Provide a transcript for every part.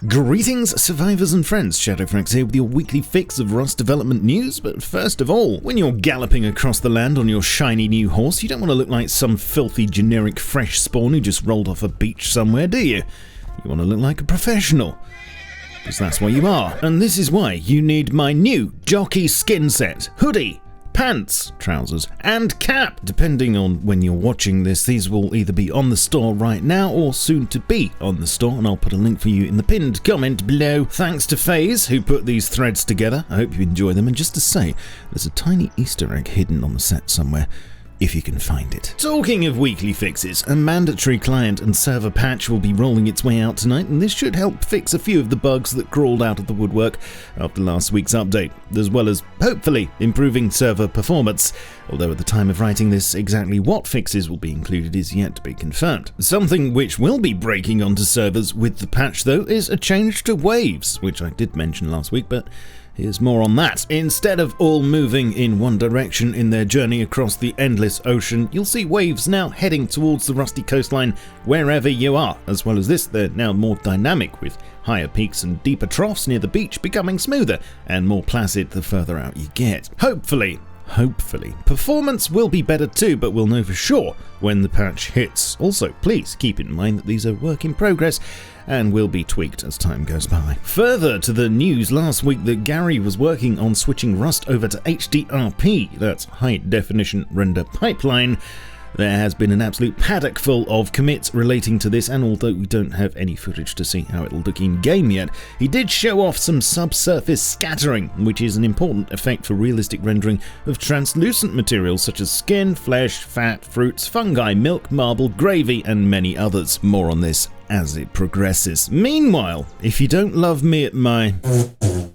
Greetings, survivors and friends. SHADOWFRAX here with your weekly fix of Rust development news. But first of all, when you're galloping across the land on your shiny new horse, you don't want to look like some filthy generic fresh spawn who just rolled off a beach somewhere, do you? You want to look like a professional. Because that's what you are. And this is why you need my new jockey skin set, hoodie, pants, trousers, and cap. Depending on when you're watching this, these will either be on the store right now or soon to be on the store, and I'll put a link for you in the pinned comment below. Thanks to FaZe, who put these threads together. I hope you enjoy them, and just to say, there's a tiny Easter egg hidden on the set somewhere, if you can find it. Talking of weekly fixes, a mandatory client and server patch will be rolling its way out tonight, and this should help fix a few of the bugs that crawled out of the woodwork after last week's update, as well as hopefully improving server performance, although at the time of writing this, exactly what fixes will be included is yet to be confirmed. Something which will be breaking onto servers with the patch though is a change to waves, which I did mention last week, but here's more on that. Instead of all moving in one direction in their journey across the endless ocean, you'll see waves now heading towards the rusty coastline wherever you are. As well as this, they're now more dynamic, with higher peaks and deeper troughs near the beach becoming smoother and more placid the further out you get. Hopefully, performance will be better too, but we'll know for sure when the patch hits. Also, please keep in mind that these are work in progress and will be tweaked as time goes by. Further to the news last week that Gary was working on switching Rust over to HDRP, that's High Definition Render Pipeline. There has been an absolute paddock full of commits relating to this, and although we don't have any footage to see how it'll look in game yet, he did show off some subsurface scattering, which is an important effect for realistic rendering of translucent materials such as skin, flesh, fat, fruits, fungi, milk, marble, gravy, and many others. More on this as it progresses. Meanwhile, if you don't love me at my,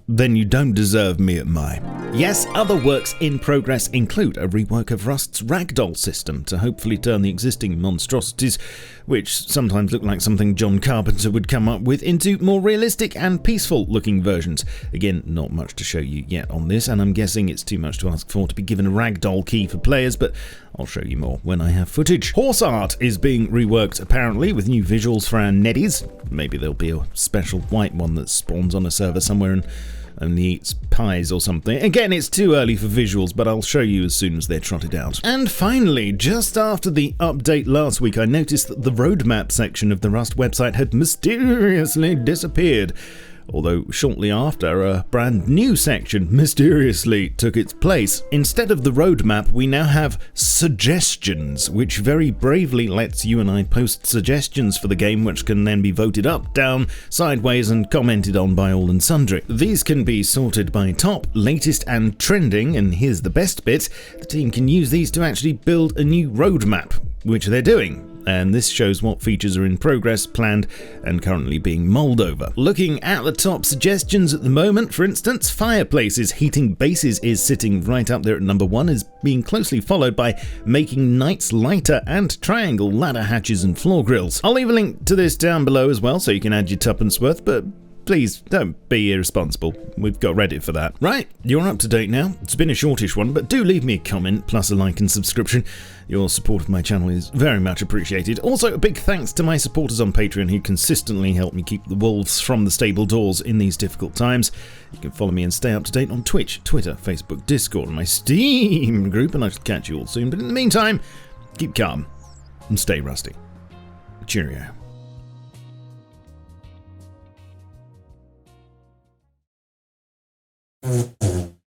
then you don't deserve me at my. Yes, other works in progress include a rework of Rust's ragdoll system to hopefully turn the existing monstrosities, which sometimes look like something John Carpenter would come up with, into more realistic and peaceful looking versions. Again, not much to show you yet on this, and I'm guessing it's too much to ask for to be given a ragdoll key for players, but I'll show you more when I have footage. Horse art is being reworked apparently, with new visuals for our neddies. Maybe there'll be a special white one that spawns on a server somewhere and only eats pies or something. Again, it's too early for visuals, but I'll show you as soon as they're trotted out. And finally, just after the update last week, I noticed that the roadmap section of the Rust website had mysteriously disappeared. Although shortly after, a brand new section mysteriously took its place. Instead of the roadmap, we now have suggestions, which very bravely lets you and I post suggestions for the game, which can then be voted up, down, sideways, and commented on by all and sundry. These can be sorted by top, latest, and trending, and here's the best bit: the team can use these to actually build a new roadmap, which they're doing. And this shows what features are in progress, planned, and currently being mulled over. Looking at the top suggestions at the moment, for instance, fireplaces heating bases is sitting right up there at number 1, is being closely followed by making nights lighter and triangle ladder hatches and floor grills. I'll leave a link to this down below as well, so you can add your tuppence worth, but please don't be irresponsible. We've got Reddit for that. Right, you're up to date now. It's been a shortish one, but do leave me a comment, plus a like and subscription. Your support of my channel is very much appreciated. Also, a big thanks to my supporters on Patreon who consistently help me keep the wolves from the stable doors in these difficult times. You can follow me and stay up to date on Twitch, Twitter, Facebook, Discord, and my Steam group, and I shall catch you all soon. But in the meantime, keep calm and stay rusty. Cheerio.